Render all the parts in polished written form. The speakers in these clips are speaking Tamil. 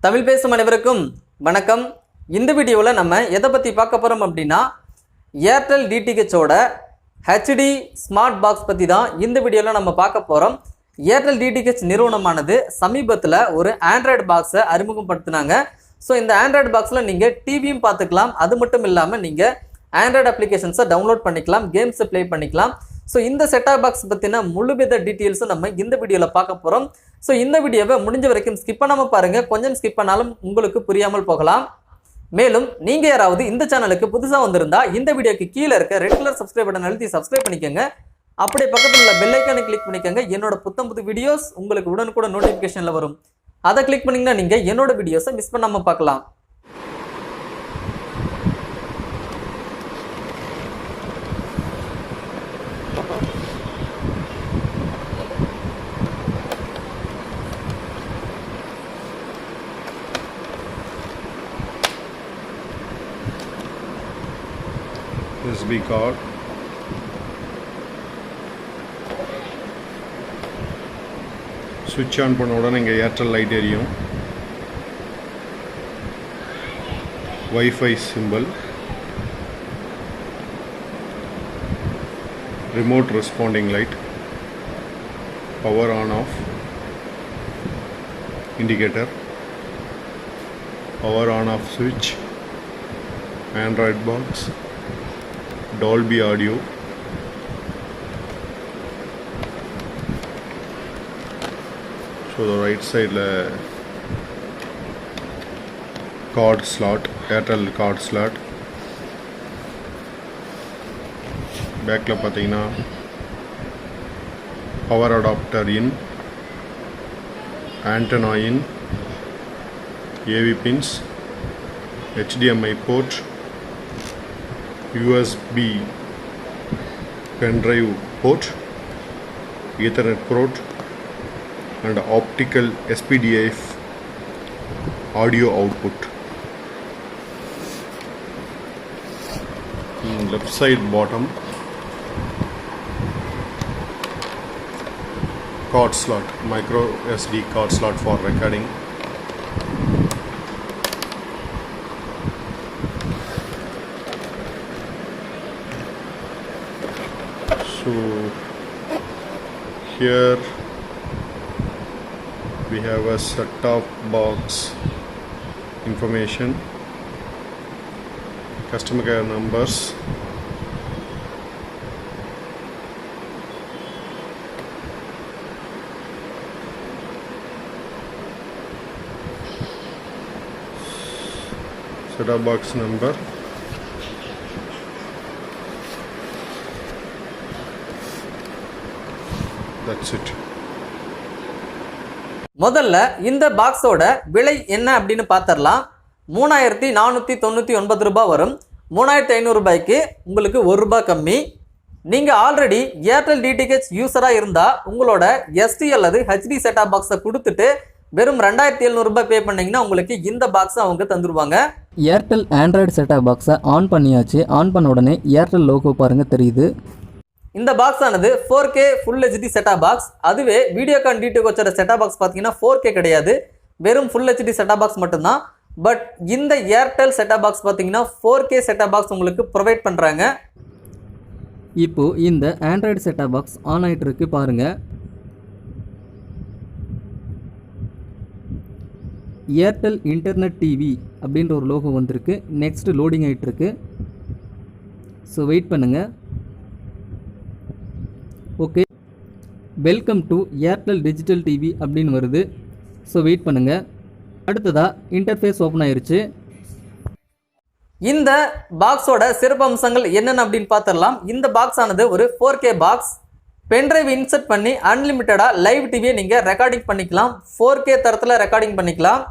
தமிழ் பேசும் அனைவருக்கும் வணக்கம். இந்த வீடியோவில் நம்ம எதை பற்றி பார்க்க போகிறோம் அப்படின்னா ஏர்டெல் டிடிஹெச்சோட ஹெச்டி ஸ்மார்ட் பாக்ஸ் பற்றி தான் இந்த வீடியோவில் நம்ம பார்க்க போகிறோம். ஏர்டெல் டிடிஹெச் நிறுவனமானது சமீபத்தில் ஒரு ஆண்ட்ராய்டு பாக்ஸை அறிமுகப்படுத்தினாங்க. ஸோ இந்த ஆண்ட்ராய்டு பாக்ஸில் நீங்கள் டிவியும் பார்த்துக்கலாம், அது மட்டும் இல்லாமல் நீங்கள் ஆண்ட்ராய்டு அப்ளிகேஷன்ஸை டவுன்லோட் பண்ணிக்கலாம், கேம்ஸை ப்ளே பண்ணிக்கலாம். ஸோ இந்த செட்டாப் பாக்ஸ் பற்றின முழுவித டீட்டெயில்ஸும் நம்ம இந்த வீடியோவில் பார்க்க போகிறோம். ஸோ இந்த வீடியோவை முடிஞ்ச வரைக்கும் ஸ்கிப் பண்ணாமல் பாருங்கள். கொஞ்சம் ஸ்கிப் பண்ணாலும் உங்களுக்கு புரியாமல் போகலாம். மேலும் நீங்கள் யாராவது இந்த சேனலுக்கு புதுசாக வந்திருந்தால் இந்த வீடியோக்கு கீழே இருக்க ரெட் கலர் சப்ஸ்கிரைப் பட்டன் அழுத்தி சப்ஸ்கிரைப் பண்ணிக்கோங்க. அப்படியே பக்கத்தில் உள்ள பெல் ஐக்கானை கிளிக் பண்ணிக்கோங்க. என்னோட புது வீடியோஸ் உங்களுக்கு உடனுக்குடன் நோட்டிஃபிகேஷனில் வரும். அதை கிளிக் பண்ணிங்கன்னா நீங்கள் என்னோட வீடியோஸை மிஸ் பண்ணாமல் பார்க்கலாம். USB card, switch on பண்ண உடனே இங்கே ஏர்டெல் லைட் எரியும். Wifi simple, remote responding light, power on off indicator, power on off சுவிட்ச், Android box, Dolby audio, so the right side card slot, Airtel card slot, back la pathina power adapter in, antenna in, AV pins, HDMI port, USB pen drive port, Ethernet port, and optical SPDIF audio output. Left side bottom card slot, micro SD card slot for recording. So here we have a set-top box information, customer care numbers, set-top box number, that's it. முதல்ல இந்த பாக்ஸோட விலை என்ன அப்படின்னு பார்த்துடலாம். 3499 ரூபாய் வரும். 3500 ரூபாய்க்கு உங்களுக்கு ₹1 கம்மி. நீங்கள் ஆல்ரெடி ஏர்டெல் டிடிஹெச் யூஸராக இருந்தால் உங்களோட எஸ்டி அல்லது ஹெச்டி செட்டாப் பாக்ஸை கொடுத்துட்டு வெறும் 2700 ரூபாய் பே பண்ணிங்கன்னா உங்களுக்கு இந்த பாக்ஸை அவங்க தந்துடுவாங்க. ஏர்டெல் ஆண்ட்ராய்டு செட்டாப் பாக்ஸை ஆன் பண்ணியாச்சு. ஆன் பண்ண உடனே ஏர்டெல் லோகோ பாருங்கள் தெரியுது. இந்த பாக்ஸ் ஆனது 4K full HD set top box. அதுவே வீடியோகான் டிடிஹெச்சோட செட்டாப் பாக்ஸ் பார்த்தீங்கன்னா 4K கிடையாது, வெறும் ஃபுல் ஹெச்டி செட்டாப் பாக்ஸ் மட்டும்தான். பட் இந்த ஏர்டெல் செட்டாப் பாக்ஸ் பார்த்தீங்கன்னா 4K செட்டாப் பாக்ஸ் உங்களுக்கு ப்ரொவைட் பண்ணுறாங்க. இப்போது இந்த ஆண்ட்ராய்டு செட்டாப் பாக்ஸ் ஆன் ஆகிட்டு இருக்கு பாருங்கள். ஏர்டெல் இன்டர்நெட் டிவி அப்படின்ற ஒரு லோகோ வந்திருக்கு. நெக்ஸ்ட் லோடிங் ஆகிட்டுருக்கு. ஸோ வெயிட் பண்ணுங்கள். Okay, welcome to Airtel digital TV அப்படின்னு வருது. ஸோ வெயிட் பண்ணுங்கள். அடுத்ததாக இன்டர்ஃபேஸ் ஓப்பன் ஆயிருச்சு. இந்த பாக்ஸோட சிறப்பு அம்சங்கள் என்னென்ன அப்படின்னு பார்த்துடலாம். இந்த பாக்ஸ் ஆனது ஒரு 4K பாக்ஸ். பென்ட்ரைவ் இன்சர்ட் பண்ணி அன்லிமிட்டடாக லைவ் டிவியை நீங்கள் ரெக்கார்டிங் பண்ணிக்கலாம். 4K தரத்தில் ரெக்கார்டிங் பண்ணிக்கலாம்.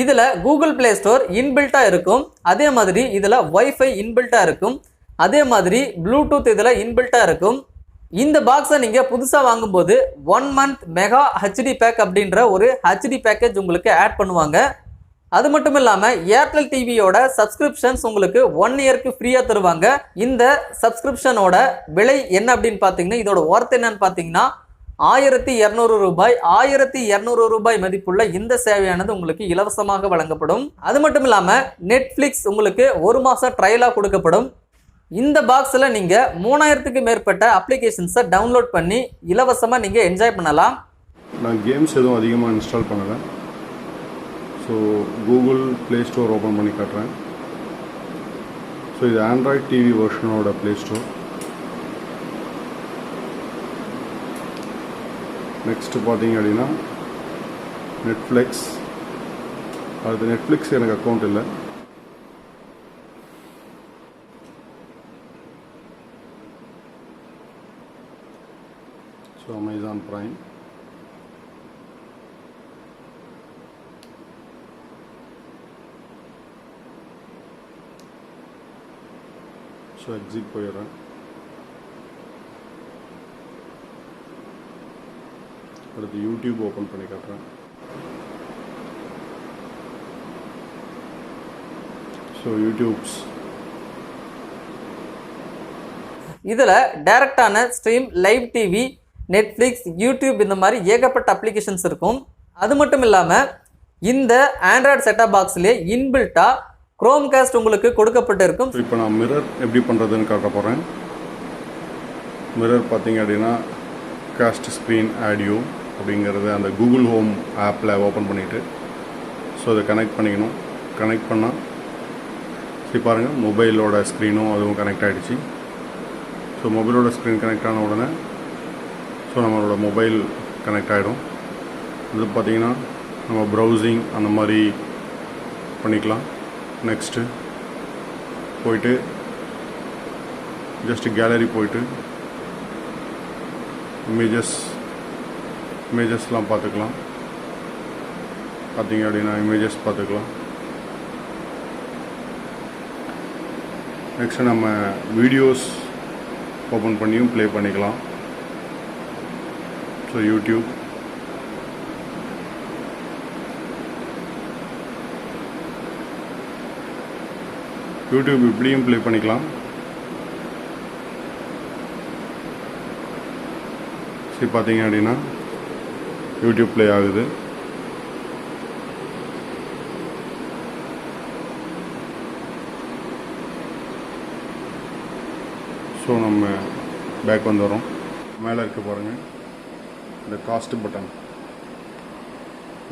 இதில் கூகுள் ப்ளே ஸ்டோர் இன்பில்ட்டாக இருக்கும். அதே மாதிரி இதில் வைஃபை இன்பில்ட்டாக இருக்கும். அதே மாதிரி ப்ளூடூத் இதில் இன்பில்ட்டாக இருக்கும். இந்த பாக்ஸை நீங்கள் புதுசாக வாங்கும்போது 1 மந்த் மெகா ஹெச்டி பேக் அப்படின்ற ஒரு ஹெச்டி பேக்கேஜ் உங்களுக்கு ஆட் பண்ணுவாங்க. அது மட்டும் இல்லாமல் ஏர்டெல் டிவியோட சப்ஸ்கிரிப்ஷன்ஸ் உங்களுக்கு 1 இயருக்கு ஃப்ரீயாக தருவாங்க. இந்த சப்ஸ்கிரிப்ஷனோட விலை என்ன அப்படின்னு பார்த்தீங்கன்னா, இதோட ஒர்த் என்னன்னு பார்த்தீங்கன்னா ரூபாய். 1200 ரூபாய் மதிப்புள்ள இந்த சேவையானது உங்களுக்கு இலவசமாக வழங்கப்படும். அது மட்டும் இல்லாமல் நெட்ஃப்ளிக்ஸ் உங்களுக்கு 1 மாதம் ட்ரையலாக கொடுக்கப்படும். இந்த பாக்ஸில் நீங்கள் 3000க்கு மேற்பட்ட அப்ளிகேஷன்ஸை டவுன்லோட் பண்ணி இலவசமாக நீங்கள் என்ஜாய் பண்ணலாம். நான் கேம்ஸ் எதுவும் அதிகமாக இன்ஸ்டால் பண்ணலை. So Google Play Store open பண்ணி காட்டுறேன். ஸோ இது ஆண்ட்ராய்ட் டிவி வெர்ஷனோட ப்ளே ஸ்டோர். நெக்ஸ்ட்டு பார்த்தீங்க அப்படின்னா நெட்ஃப்ளிக்ஸ். அது நெட்ஃப்ளிக்ஸ் எனக்கு அக்கௌண்ட் இல்லை. So Amazon Prime. So exit போயிடுறேன். அடுத்து யூடியூப் ஓப்பன் பண்ணி காட்டுறேன். ஸோ யூடியூப்ஸ் இதில் டைரக்டான stream, live TV, Netflix, YouTube இந்த மாதிரி ஏகப்பட்ட அப்ளிகேஷன்ஸ் இருக்கும். அது மட்டும் இல்லாமல் இந்த ஆண்ட்ராய்டு செட்டப் பாக்ஸ்லேயே இன்பில்ட்டாக குரோம் காஸ்ட் உங்களுக்கு கொடுக்கப்பட்டு இருக்கும். இப்போ நான் மிரர் எப்படி பண்ணுறதுன்னு காட்ட போகிறேன். மிரர் பார்த்தீங்க அப்படின்னா காஸ்ட் ஸ்க்ரீன் ஆடியோ அப்படிங்கிறது அந்த கூகுள் ஹோம் ஆப்பில் ஓப்பன் பண்ணிவிட்டு ஸோ அதை கனெக்ட் பண்ணிக்கணும். கனெக்ட் பண்ணால் சரி பாருங்கள், மொபைலோட ஸ்க்ரீனும் அதுவும் கனெக்ட் ஆகிடுச்சு. ஸோ மொபைலோட ஸ்க்ரீன் கனெக்ட் ஆன உடனே ஸோ நம்மளோட மொபைல் கனெக்ட் ஆகிடும். இது பார்த்திங்கன்னா நம்ம ப்ரௌசிங் அந்த மாதிரி பண்ணிக்கலாம். நெக்ஸ்ட்டு போயிட்டு ஜஸ்ட்டு கேலரி போயிட்டு இமேஜஸ்லாம் பார்த்துக்கலாம். பார்த்தீங்க அப்படின்னா இமேஜஸ் பார்த்துக்கலாம். நெக்ஸ்ட்டு நம்ம வீடியோஸ் ஓப்பன் பண்ணியும் ப்ளே பண்ணிக்கலாம். ஸோ யூடியூப், இப்படியும் ப்ளே பண்ணிக்கலாம். சரி பார்த்தீங்க அப்படின்னா யூடியூப் ப்ளே ஆகுது. ஸோ நம்ம பேக் வந்துடுறோம். மேலே இருக்க பாருங்கள் இந்த காஸ்ட் பட்டன்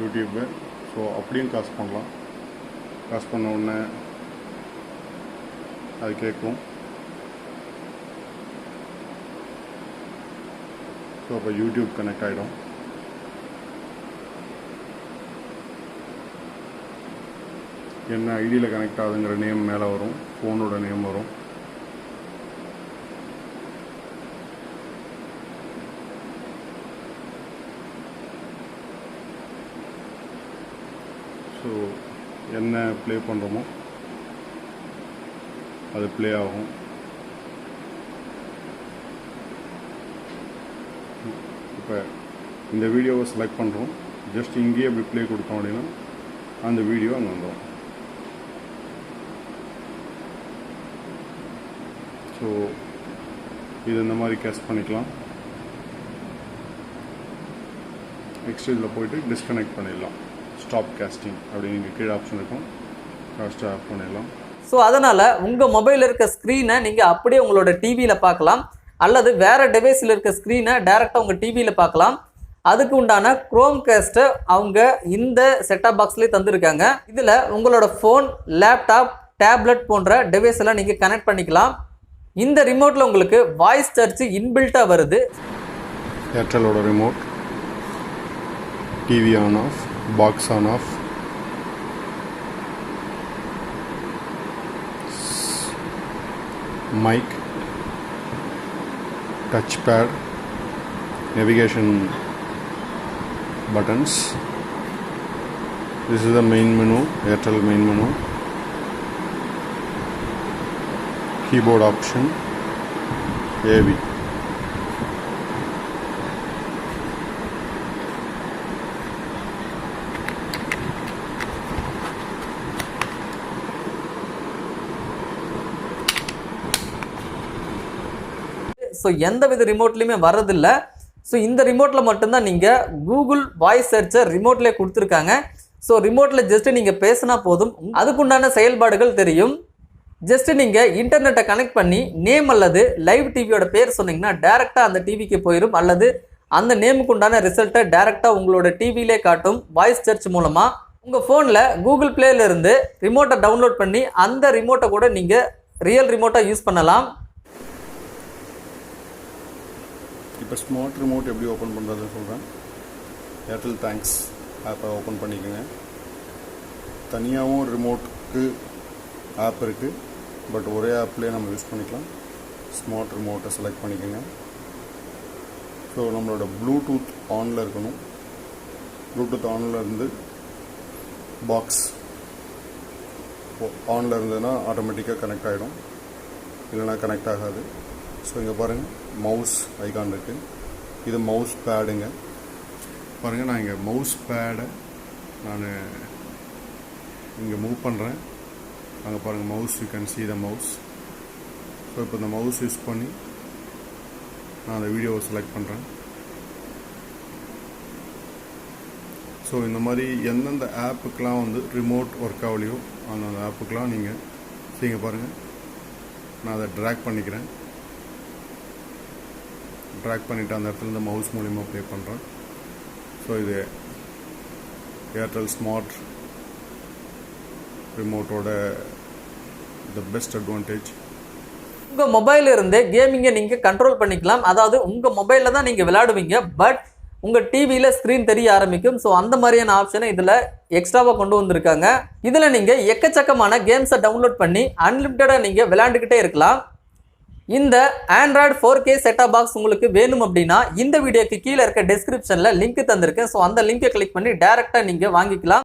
யூடியூப்பு. ஸோ அப்படியும் காஸ்ட் பண்ணலாம். காஸ்ட் பண்ண உடனே அது கேட்கும். ஸோ அப்போ யூடியூப் கனெக்ட் ஆகிடும். என்ன ஐடியில் கனெக்ட் ஆகுதுங்கிற நேம் மேலே வரும், ஃபோனோட நேம் வரும். ஸோ என்ன ப்ளே பண்ணுறோமோ அது ப்ளே ஆகும். இப்போ இந்த வீடியோவை செலக்ட் பண்ணுறோம். ஜஸ்ட் இங்கேயே அப்படி ப்ளே கொடுத்தோம் அப்படின்னா அந்த வீடியோ அங்கே வந்துடும். ஸோ இது இந்த மாதிரி கேஸ்ட் பண்ணிக்கலாம். நெக்ஸ்ட் இதில் போய்ட்டு டிஸ்கனெக்ட் பண்ணிடலாம். ஸ்டாப் கேஸ்டிங் அப்படின்னு இங்கே கீழே ஆப்ஷன் இருக்கும். காஸ்ட்டை ஆஃப் பண்ணிடலாம். ஸோ அதனால் உங்கள் மொபைலில் இருக்க ஸ்க்ரீனை நீங்கள் அப்படியே உங்களோட டிவியில் பார்க்கலாம், அல்லது வேறு டிவைஸில் இருக்க ஸ்க்ரீனை டைரெக்டாக உங்கள் டிவியில் பார்க்கலாம். அதுக்கு உண்டான குரோம் காஸ்ட்டை அவங்க இந்த செட்டப் பாக்ஸ்லேயே தந்துருக்காங்க. இதில் உங்களோட ஃபோன், லேப்டாப், டேப்லெட் போன்ற டிவைஸ் எல்லாம் நீங்கள் கனெக்ட் பண்ணிக்கலாம். இந்த ரிமோட்டில் உங்களுக்கு வாய்ஸ் சர்ச் இன்பில்ட்டாக வருது. ஏர்டெலோட remote, TV on off, box on off, mic, touchpad, navigation buttons. This is the main menu, Airtel main menu. Keyboard option, AV. So எந்த வித ரிமோட்லையுமே வர்றதில்லை. ஸோ இந்த ரிமோட்டில் மட்டும்தான் நீங்கள் கூகுள் வாய்ஸ் சர்ச்சை ரிமோட்லேயே கொடுத்துருக்காங்க. ஸோ ரிமோட்டில் ஜஸ்ட்டு நீங்கள் பேசினா போதும், அதுக்குண்டான செயல்பாடுகள் தெரியும். ஜஸ்ட்டு நீங்கள் இன்டர்நெட்டை கனெக்ட் பண்ணி நேம் அல்லது லைவ் டிவியோட பேர் சொன்னீங்கன்னா டேரெக்டாக அந்த டிவிக்கு போயிடும், அல்லது அந்த நேமுக்கு உண்டான ரிசல்ட்டை டேரெக்டாக உங்களோட டிவிலே காட்டும் வாய்ஸ் சர்ச் மூலமாக. உங்கள் ஃபோனில் கூகுள் பிளேலேருந்து ரிமோட்டை டவுன்லோட் பண்ணி அந்த ரிமோட்டை கூட நீங்கள் ரியல் ரிமோட்டாக யூஸ் பண்ணலாம். இப்போ ஸ்மார்ட் ரிமோட் எப்படி ஓப்பன் பண்ணுறதுன்னு சொல்கிறேன். ஏர்டெல் தேங்க்ஸ் ஆப்பை ஓப்பன் பண்ணிக்கோங்க. தனியாகவும் ரிமோட்டுக்கு ஆப் இருக்குது, பட் ஒரே ஆப்லேயே நம்ம யூஸ் பண்ணிக்கலாம். ஸ்மார்ட் ரிமோட்டை செலக்ட் பண்ணிக்கோங்க. ஸோ நம்மளோட ப்ளூடூத் ஆனில் இருக்கணும். ப்ளூடூத் ஆனில் இருந்து பாக்ஸ் ஆனில் இருந்ததுன்னா ஆட்டோமேட்டிக்காக கனெக்ட் ஆகிடும், இல்லைனா கனெக்ட் ஆகாது. ஸோ இங்கே பாருங்கள் மவுஸ் ஐகான் இருக்குது, இது மவுஸ் பேடுங்க. பாருங்கள், நான் இங்கே மவுஸ் பேடை நான் இங்கே மூவ் பண்ணுறேன். அங்கே பாருங்கள் mouse, you can see the mouse. So இப்போ இந்த மவுஸ் யூஸ் பண்ணி நான் அந்த வீடியோவை செலக்ட் பண்ணுறேன். ஸோ இந்த மாதிரி எந்தெந்த ஆப்புக்கெலாம் வந்து ரிமோட் ஒர்க் ஆகலையோ அந்தந்த ஆப்புக்கெலாம் நீங்கள் செய்யுங்க. பாருங்கள், நான் அதை ட்ராக் பண்ணிக்கிறேன். ட்ராக் பண்ணிவிட்டு அந்த இடத்துல இந்த மவுஸ் மூலிமா ப்ளே பண்ணுறேன். ஸோ இது ஏர்டெல் ஸ்மார்ட் ரிமோட்டோட த பெஸ்ட் அட்வான்டேஜ். உங்கள் மொபைலில் இருந்தே கேமிங்கை நீங்கள் கண்ட்ரோல் பண்ணிக்கலாம். அதாவது உங்கள் மொபைலில் தான் நீங்கள் விளையாடுவீங்க, பட் உங்கள் டிவியில் ஸ்க்ரீன் தெரிய ஆரம்பிக்கும். ஸோ அந்த மாதிரியான ஆப்ஷனை இதில் எக்ஸ்ட்ராவாக கொண்டு வந்திருக்காங்க. இதில் நீங்கள் எக்கச்சக்கமான கேம்ஸை டவுன்லோட் பண்ணி அன்லிமிட்டடாக நீங்கள் விளையாண்டுக்கிட்டே இருக்கலாம். இந்த ஆண்ட்ராய்டு 4K செட்டாப் பாக்ஸ் உங்களுக்கு வேணும் அப்படின்னா இந்த வீடியோக்கு கீழே இருக்க டிஸ்கிரிப்ஷனில் லிங்க் தந்திருக்கேன். ஸோ அந்த லிங்கை கிளிக் பண்ணி டேரெக்டாக நீங்கள் வாங்கிக்கலாம்.